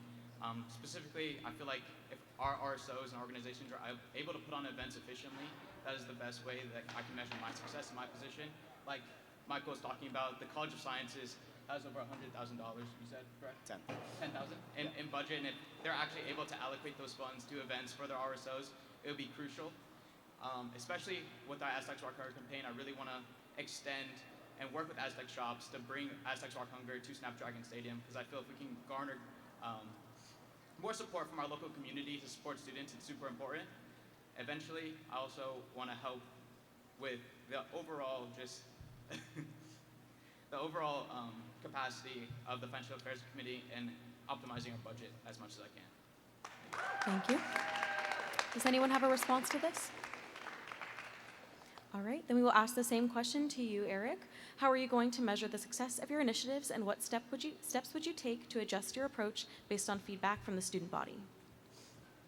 Specifically, I feel like if our RSOs and organizations are able to put on events efficiently, that is the best way that I can measure my success in my position. Like Michael was talking about, the College of Sciences has over $100,000, you said, correct? 10,000 in budget, and if they're actually able to allocate those funds to events for their RSOs, it would be crucial. Especially with our Aztec Rock Hunger campaign, I really want to extend and work with Aztec shops to bring Aztec Rock Hunger to Snapdragon Stadium, because I feel if we can garner more support from our local community to support students, it's super important. Eventually, I also want to help with the overall capacity of the Financial Affairs Committee and optimizing our budget as much as I can. Thank you. Does anyone have a response to this? All right, then we will ask the same question to you, Eric. How are you going to measure the success of your initiatives, and what steps would you take to adjust your approach based on feedback from the student body?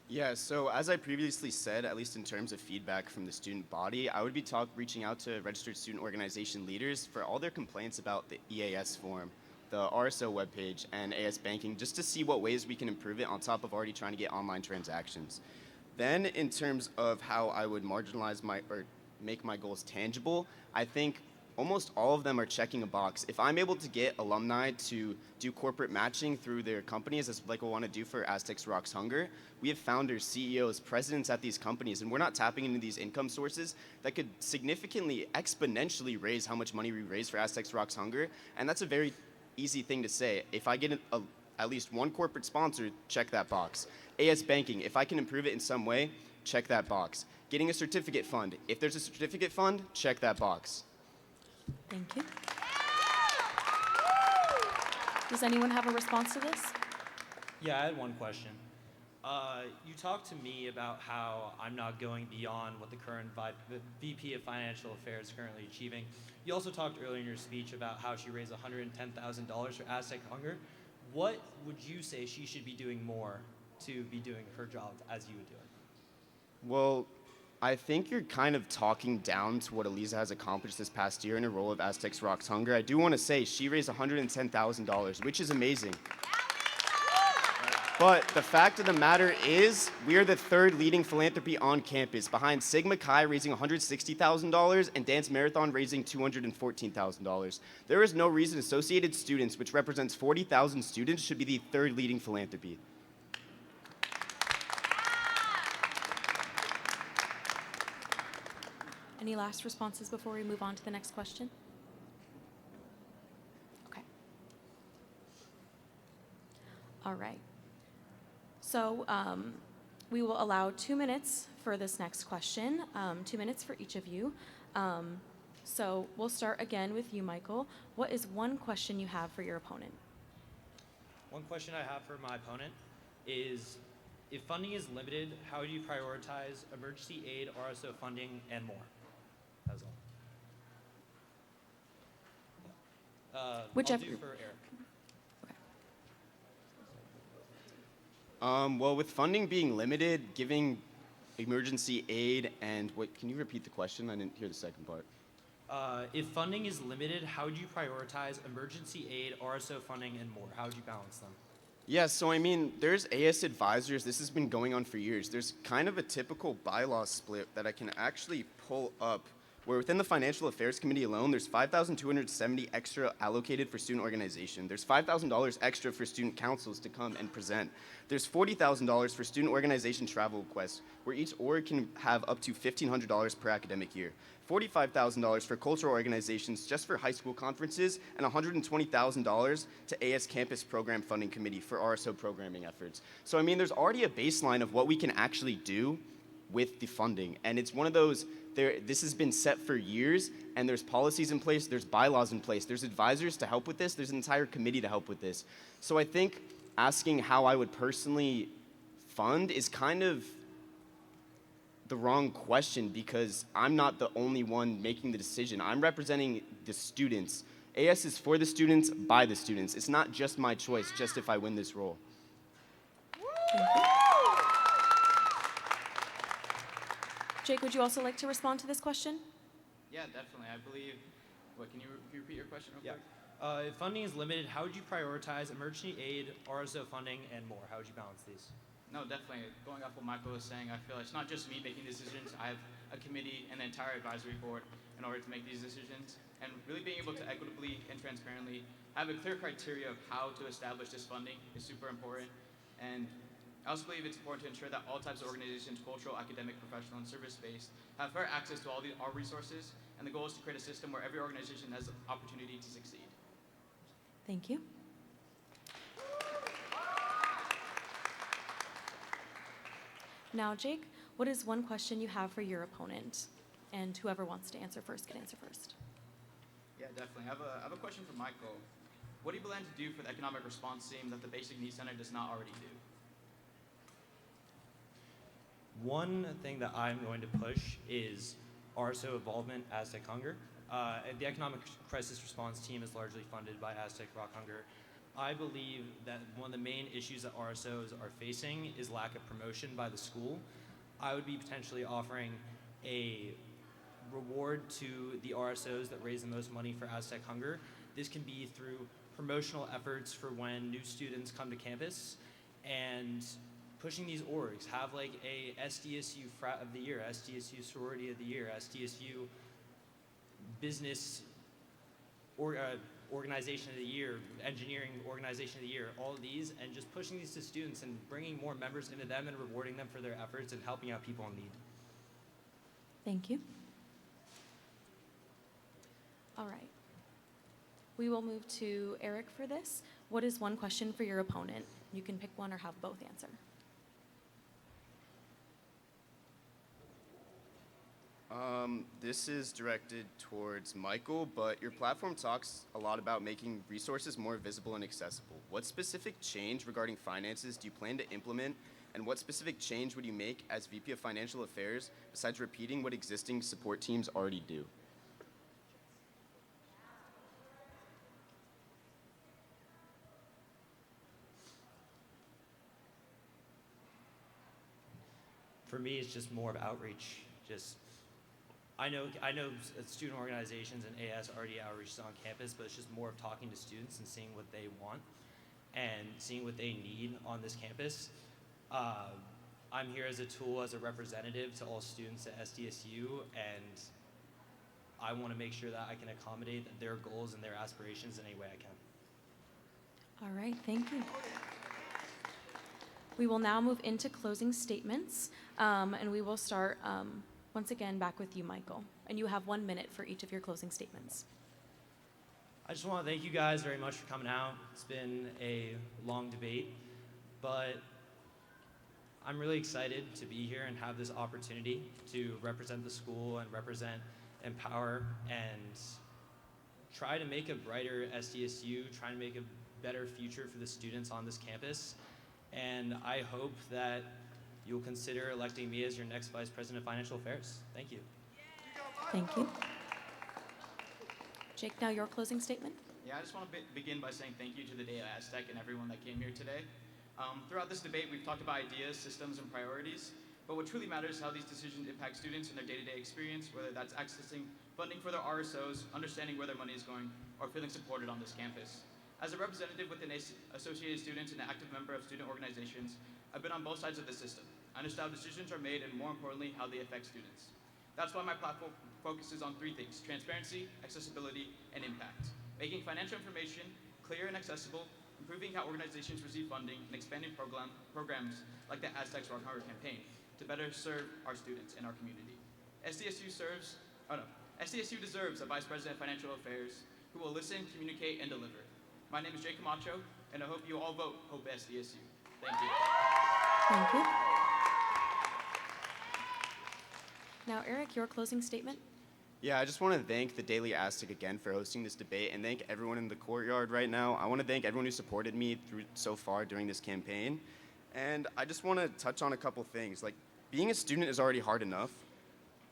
Yeah, so as I previously said, at least in terms of feedback from the student body, I would be reaching out to registered student organization leaders for all their complaints about the EAS form, the RSO webpage, and AS banking, just to see what ways we can improve it on top of already trying to get online transactions. Then in terms of how I would make my goals tangible, I think almost all of them are checking a box. If I'm able to get alumni to do corporate matching through their companies, as like we want to do for Aztec Rocks Hunger, we have founders, CEOs, presidents at these companies, and we're not tapping into these income sources that could significantly, exponentially raise how much money we raise for Aztec Rocks Hunger, and that's a very easy thing to say. If I get at least one corporate sponsor, check that box. AS banking, if I can improve it in some way, check that box. Getting a certificate fund, if there's a certificate fund, check that box. Thank you. Does anyone have a response to this? Yeah, I had one question. You talked to me about how I'm not going beyond what the current VP of Financial Affairs is currently achieving. You also talked earlier in your speech about how she raised $110,000 for Aztec Hunger. What would you say she should be doing more to be doing her job as you would do it? Well, I think you're kind of talking down to what Eliza has accomplished this past year in her role of Aztecs Rocks Hunger. I do want to say she raised $110,000, which is amazing. But the fact of the matter is, we are the third leading philanthropy on campus, behind Sigma Chi raising $160,000 and Dance Marathon raising $214,000. There is no reason Associated Students, which represents 40,000 students, should be the third leading philanthropy. Any last responses before we move on to the next question? Okay. All right. So we will allow 2 minutes for this next question, 2 minutes for each of you. So we'll start again with you, Michael. What is one question you have for your opponent? One question I have for my opponent is, if funding is limited, how do you prioritize emergency aid, RSO funding, and more? That's all. Whichever. I'll do for Eric. Well, with funding being limited, giving emergency aid and what? Can you repeat the question? I didn't hear the second part. If funding is limited, how do you prioritize emergency aid, RSO funding, and more? How would you balance them? Yeah, so I mean, there's AS advisors. This has been going on for years. There's kind of a typical bylaw split that I can actually pull up, where within the Financial Affairs Committee alone, there's $5,270 extra allocated for student organization. There's $5,000 extra for student councils to come and present. There's $40,000 for student organization travel requests, where each org can have up to $1,500 per academic year. $45,000 for cultural organizations just for high school conferences, and $120,000 to AS Campus Program Funding Committee for RSO programming efforts. So I mean, there's already a baseline of what we can actually do with the funding, and it's one of those, this has been set for years, and there's policies in place, there's bylaws in place, there's advisors to help with this, there's an entire committee to help with this. So I think asking how I would personally fund is kind of the wrong question, because I'm not the only one making the decision. I'm representing the students. AS is for the students, by the students. It's not just my choice, just if I win this role. Thank you. Jake, would you also like to respond to this question? Yeah, definitely. I believe. What, can you repeat your question real quick? If funding is limited, how would you prioritize emergency aid, RSO funding, and more? How would you balance these? No, definitely. Going off what Michael was saying, I feel it's not just me making decisions. I have a committee and the entire advisory board in order to make these decisions. And really being able to equitably and transparently have a clear criteria of how to establish this funding is super important. And I also believe it's important to ensure that all types of organizations, cultural, academic, professional, and service-based, have fair access to all our resources. And the goal is to create a system where every organization has the opportunity to succeed. Thank you. Now, Jake, what is one question you have for your opponent? And whoever wants to answer first can answer first. Yeah, definitely. I have a question for Michael. What do you plan to do for the economic response team that the Basic Needs Center does not already do? One thing that I'm going to push is RSO involvement, Aztec Hunger. The economic crisis response team is largely funded by Aztec Rock Hunger. I believe that one of the main issues that RSOs are facing is lack of promotion by the school. I would be potentially offering a reward to the RSOs that raise the most money for Aztec Hunger. This can be through promotional efforts for when new students come to campus, and pushing these orgs. Have like a SDSU frat of the year, SDSU sorority of the year, SDSU business organization of the year, engineering organization of the year, all of these, and just pushing these to students and bringing more members into them and rewarding them for their efforts and helping out people in need. Thank you. All right. We will move to Eric for this. What is one question for your opponent? You can pick one or have both answer. This is directed towards Michael, but your platform talks a lot about making resources more visible and accessible. What specific change regarding finances do you plan to implement, and what specific change would you make as VP of Financial Affairs besides repeating what existing support teams already do? For me, it's just more of outreach. I know student organizations and AS already outreaches on campus, but it's just more of talking to students and seeing what they want and seeing what they need on this campus. I'm here as a tool, as a representative to all students at SDSU, and I want to make sure that I can accommodate their goals and their aspirations in any way I can. All right, thank you. We will now move into closing statements, and we will start once again back with you, Michael. And you have 1 minute for each of your closing statements. I just want to thank you guys very much for coming out. It's been a long debate, but I'm really excited to be here and have this opportunity to represent the school and represent, empower, and try to make a brighter SDSU, try to make a better future for the students on this campus. And I hope that you'll consider electing me as your next Vice President of Financial Affairs. Thank you. Thank you. Jake, now your closing statement. Yeah, I just want to begin by saying thank you to the Day of Aztec and everyone that came here today. Throughout this debate, we've talked about ideas, systems, and priorities, but what truly matters is how these decisions impact students in their day-to-day experience, whether that's accessing funding for their RSOs, understanding where their money is going, or feeling supported on this campus. As a representative within Associated Students and an active member of student organizations, I've been on both sides of the system. I understand how decisions are made and, more importantly, how they affect students. That's why my platform focuses on 3 things: transparency, accessibility, and impact. Making financial information clear and accessible, improving how organizations receive funding, and expanding programs like the Aztecs Rock Hunger campaign to better serve our students and our community. SDSU deserves a Vice President of Financial Affairs who will listen, communicate, and deliver. My name is Jhacob Camacho, and I hope you all vote Hope SDSU. Thank you. Thank you. Now, Eric, your closing statement. Yeah, I just want to thank the Daily Aztec again for hosting this debate and thank everyone in the courtyard right now. I want to thank everyone who supported me through so far during this campaign. And I just want to touch on a couple things. Like, being a student is already hard enough.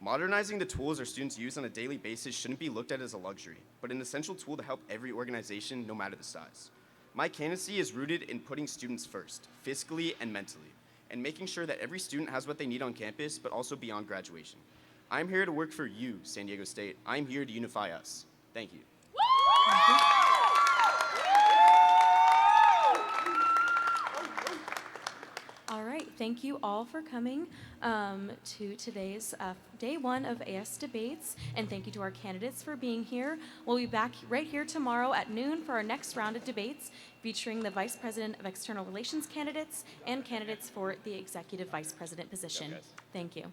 Modernizing the tools our students use on a daily basis shouldn't be looked at as a luxury, but an essential tool to help every organization, no matter the size. My candidacy is rooted in putting students first, fiscally and mentally, and making sure that every student has what they need on campus, but also beyond graduation. I'm here to work for you, San Diego State. I'm here to unify us. Thank you. All right, thank you all for coming to today's day 1 of AS Debates, and thank you to our candidates for being here. We'll be back right here tomorrow at noon for our next round of debates, featuring the Vice President of External Relations candidates and candidates for the Executive Vice President position. Thank you.